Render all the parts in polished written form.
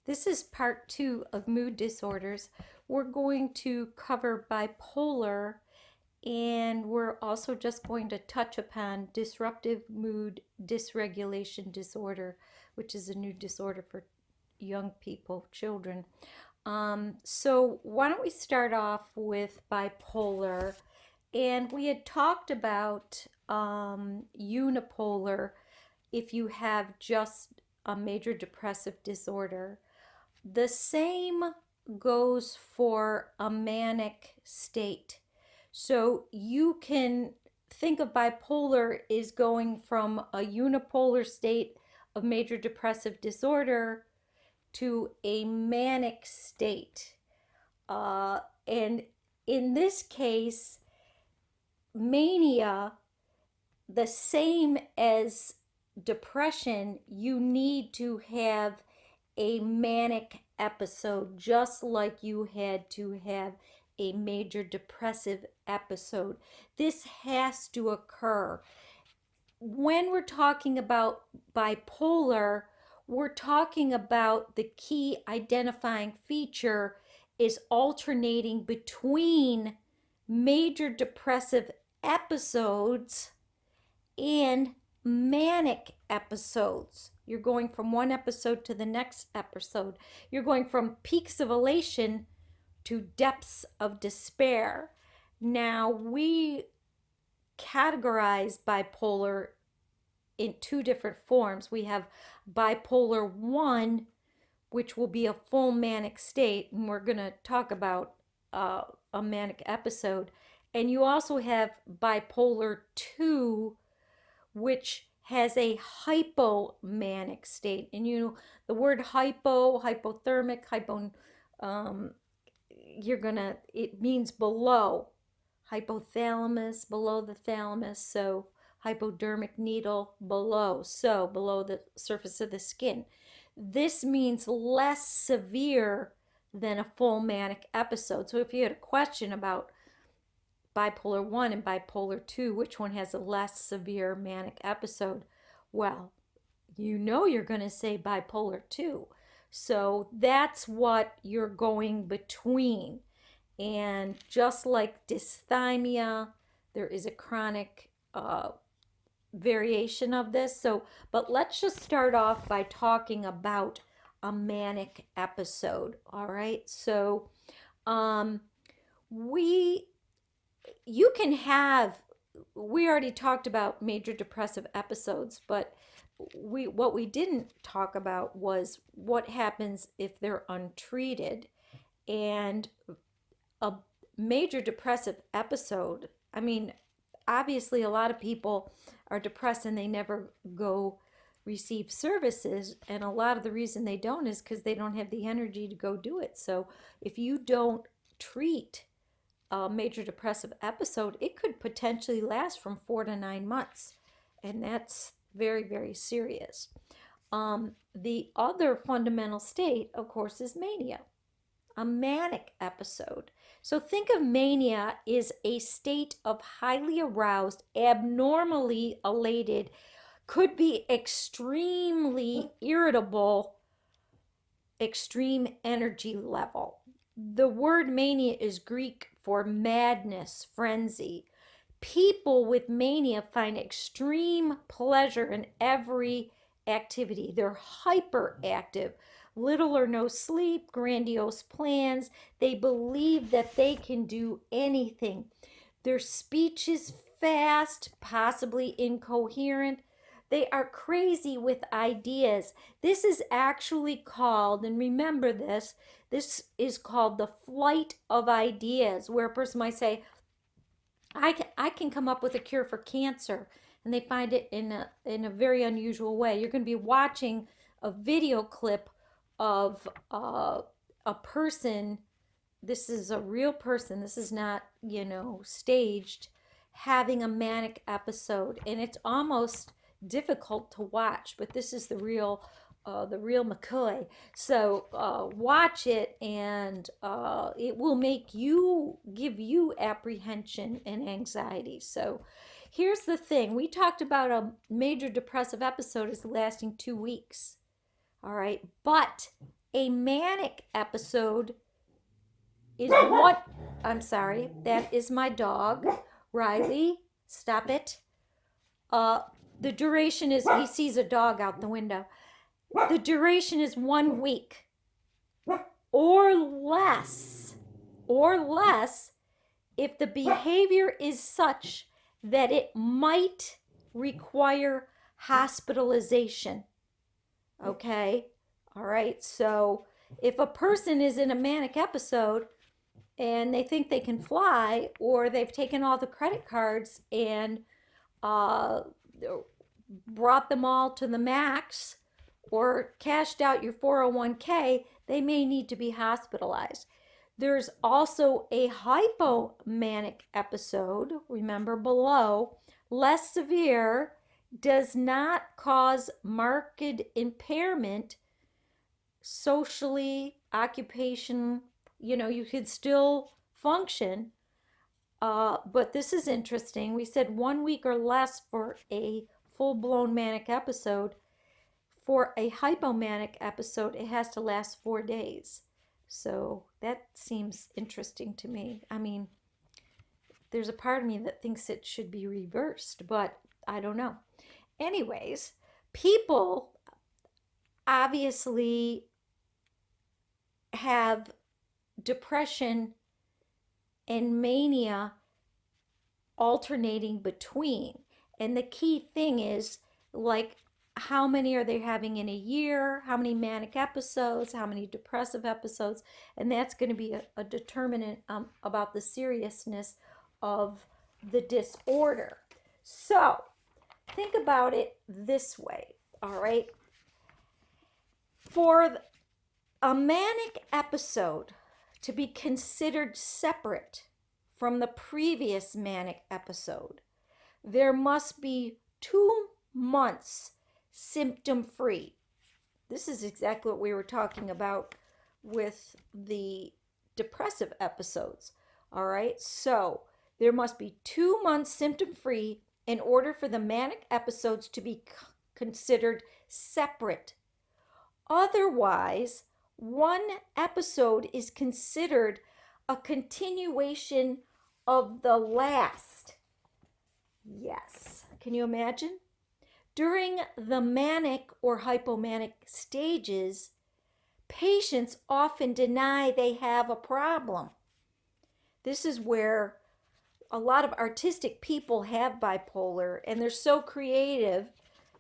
This is part 2 of mood disorders. We're going to cover bipolar, and we're also just going to touch upon disruptive mood dysregulation disorder, which is a new disorder for young people, children. So why don't we start off with bipolar? And we had talked about unipolar if you have just a major depressive disorder. The same goes for a manic state. So you can think of bipolar is going from a unipolar state of major depressive disorder to a manic state. And in this case, mania, the same as depression, you need to have a manic episode, just like you had to have a major depressive episode. This has to occur. When we're talking about bipolar, we're talking about the key identifying feature is alternating between major depressive episodes and manic episodes. You're going from one episode to the next episode. You're going from peaks of elation to depths of despair. Now, we categorize bipolar in two different forms. We have bipolar 1, which will be a full manic state, and we're going to talk about a manic episode. And you also have bipolar 2, which has a hypomanic state. And the word hypothermic, it means below. Hypothalamus, below the thalamus. So hypodermic needle, below. So below the surface of the skin. This means less severe than a full manic episode. So if you had a question about bipolar 1 and bipolar 2, which one has a less severe manic episode? Well, you're going to say bipolar 2. So that's what you're going between. And just like dysthymia, there is a chronic variation of this. But let's just start off by talking about a manic episode. All right. So, you can have, we already talked about major depressive episodes, but what we didn't talk about was what happens if they're untreated. And a major depressive episode, I mean, obviously a lot of people are depressed and they never go receive services, and a lot of the reason they don't is because they don't have the energy to go do it. So if you don't treat a major depressive episode, it could potentially last from 4 to 9 months, and that's very, very serious. The other fundamental state, of course, is mania, a manic episode. So think of mania is a state of highly aroused, abnormally elated, could be extremely irritable, extreme energy level. The word mania is Greek for madness, frenzy. People with mania find extreme pleasure in every activity. They're hyperactive, little or no sleep, grandiose plans. They believe that they can do anything. Their speech is fast, possibly incoherent. They are crazy with ideas. This is actually called, and remember this is called the flight of ideas, where a person might say, I can come up with a cure for cancer, and they find it in a very unusual way. You're going to be watching a video clip of a person. This is a real person. This is not, staged, having a manic episode, and it's almost difficult to watch. But this is the real McCoy. So watch it, and it will give you apprehension and anxiety. So here's the thing. We talked about a major depressive episode is lasting 2 weeks. All right. But a manic episode is what, I'm sorry, that is my dog, Riley. Stop it. Uh, the duration is, he sees a dog out the window. The duration is 1 week or less, or less if the behavior is such that it might require hospitalization. Okay? All right. So if a person is in a manic episode and they think they can fly, or they've taken all the credit cards and uh, brought them all to the max, or cashed out your 401k, they may need to be hospitalized. There's also a hypomanic episode, remember below, less severe, does not cause marked impairment socially, occupation, you could still function. But this is interesting. We said 1 week or less for a full blown manic episode. For a hypomanic episode, it has to last 4 days. So that seems interesting to me. I mean, there's a part of me that thinks it should be reversed, but I don't know. Anyways, people obviously have depression and mania alternating between. And the key thing is, like, how many are they having in a year? How many manic episodes? How many depressive episodes? And that's going to be a determinant about the seriousness of the disorder. So think about it this way, all right? For a manic episode to be considered separate from the previous manic episode, there must be 2 months symptom free. This is exactly what we were talking about with the depressive episodes. All right, so there must be 2 months symptom free in order for the manic episodes to be considered separate. Otherwise, one episode is considered a continuation of the last. Yes. Can you imagine? During the manic or hypomanic stages, patients often deny they have a problem. This is where a lot of artistic people have bipolar, and they're so creative.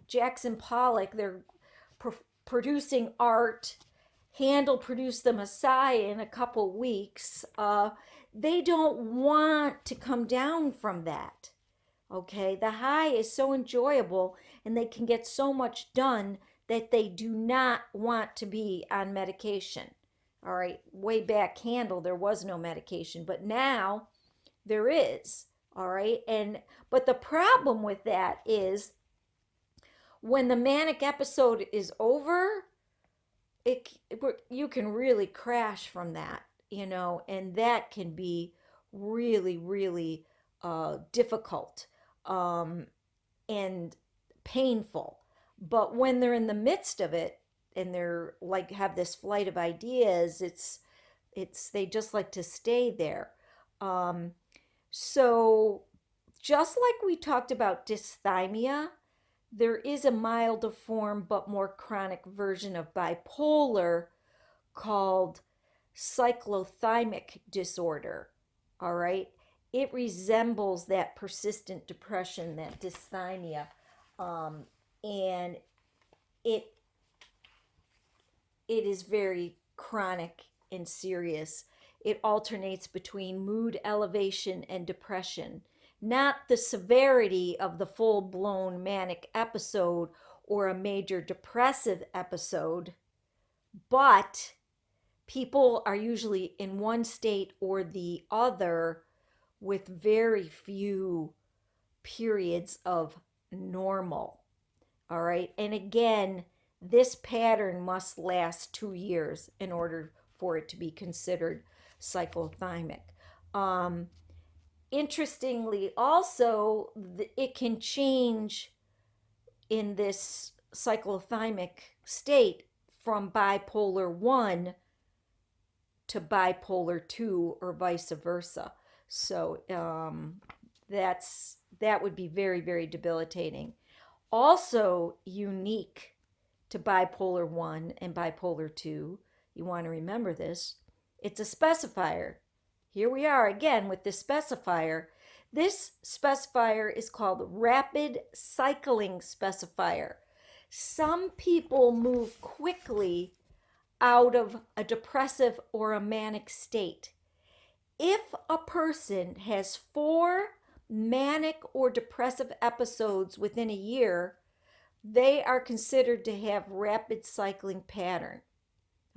Jackson Pollock, they're producing art. Handel produced the Messiah in a couple weeks. They don't want to come down from that. Okay, the high is so enjoyable and they can get so much done that they do not want to be on medication. All right, way back Handel, there was no medication, but now there is. All right, but the problem with that is when the manic episode is over, you can really crash from that, and that can be really, really difficult and painful. But when they're in the midst of it and they're like have this flight of ideas, it's they just like to stay there. So just like we talked about dysthymia, there is a milder form but more chronic version of bipolar called cyclothymic disorder. All right. It resembles that persistent depression, that dysthymia, and it is very chronic and serious. It alternates between mood elevation and depression, not the severity of the full-blown manic episode or a major depressive episode, but people are usually in one state or the other with very few periods of normal. All right. And again, this pattern must last 2 years in order for it to be considered cyclothymic. Interestingly, also, it can change in this cyclothymic state from bipolar 1 to bipolar 2 or vice versa. So that would be very, very debilitating. Also unique to bipolar 1 and bipolar 2, you want to remember this, it's a specifier. Here we are again with this specifier. This specifier is called rapid cycling specifier. Some people move quickly out of a depressive or a manic state. If a person has 4 manic or depressive episodes within a year, they are considered to have rapid cycling pattern.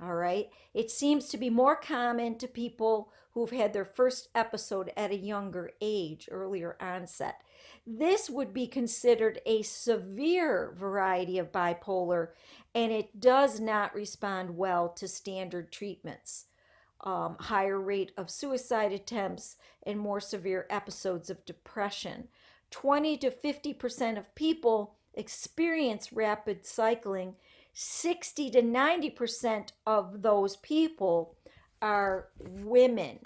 All right. It seems to be more common to people who've had their first episode at a younger age, earlier onset. This would be considered a severe variety of bipolar, and it does not respond well to standard treatments. Higher rate of suicide attempts and more severe episodes of depression. 20 to 50% of people experience rapid cycling. 60 to 90% of those people are women.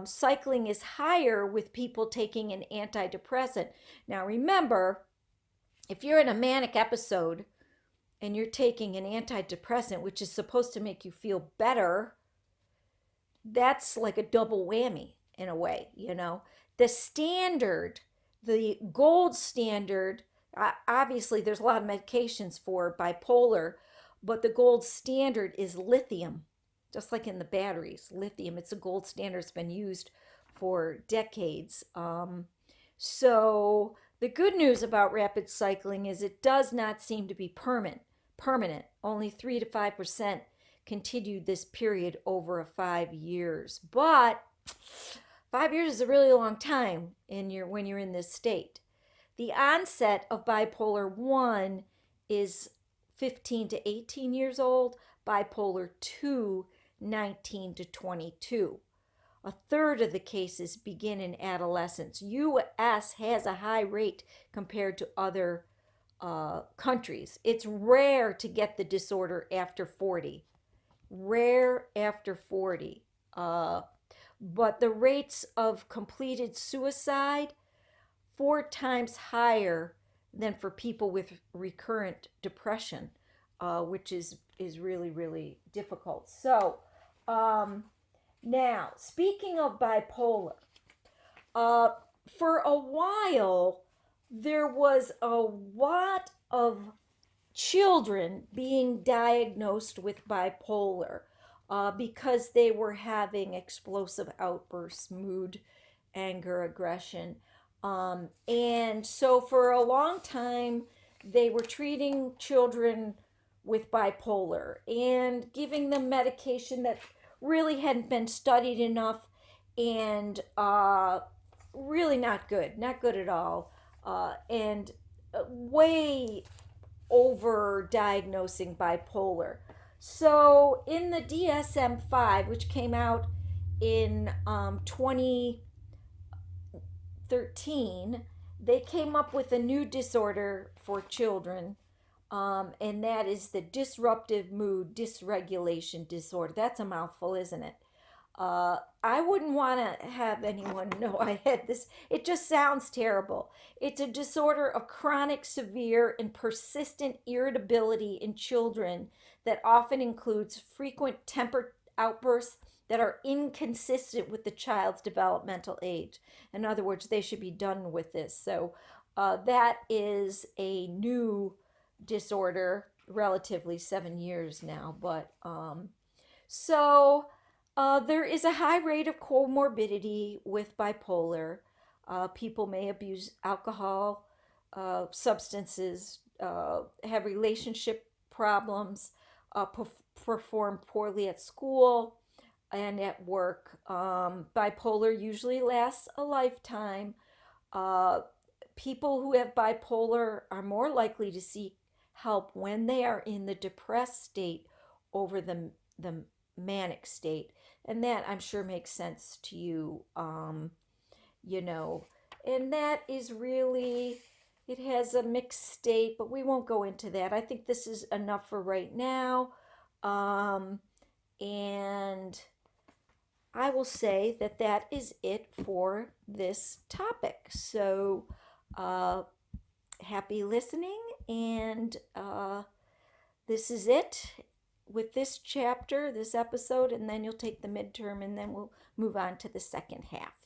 Cycling is higher with people taking an antidepressant. Now remember, if you're in a manic episode and you're taking an antidepressant, which is supposed to make you feel better, that's like a double whammy in a way, you know. The standard, the gold standard, obviously there's a lot of medications for bipolar, but the gold standard is lithium, just like in the batteries. Lithium, it's a gold standard. It's been used for decades. So the good news about rapid cycling is it does not seem to be permanent. Only 3 to 5% continued this period over 5 years. But 5 years is a really long time when you're in this state. The onset of bipolar 1 is 15 to 18 years old, bipolar 2, 19 to 22. A third of the cases begin in adolescence. U.S. has a high rate compared to other countries. It's rare to get the disorder after 40. Rare after 40. But the rates of completed suicide 4 times higher than for people with recurrent depression, which is really, really difficult. So now, speaking of bipolar, for a while there was a lot of children being diagnosed with bipolar because they were having explosive outbursts, mood, anger, aggression. And so for a long time, they were treating children with bipolar and giving them medication that really hadn't been studied enough and really not good at all. And way over diagnosing bipolar. So in the DSM 5, which came out in 2013, they came up with a new disorder for children, and that is the disruptive mood dysregulation disorder. That's a mouthful, isn't it? I wouldn't want to have anyone know I had this. It just sounds terrible. It's a disorder of chronic, severe, and persistent irritability in children that often includes frequent temper outbursts that are inconsistent with the child's developmental age. In other words, they should be done with this. So that is a new disorder, relatively 7 years now. But there is a high rate of comorbidity with bipolar. People may abuse alcohol, substances, have relationship problems, perform poorly at school and at work. Bipolar usually lasts a lifetime. People who have bipolar are more likely to seek help when they are in the depressed state over the manic state. And that I'm sure makes sense to you, you know. And that is really, it has a mixed state, but we won't go into that. I think this is enough for right now. Um, and I will say that that is it for this topic. So, uh, happy listening, and this is it with this chapter, this episode, and then you'll take the midterm, and then we'll move on to the second half.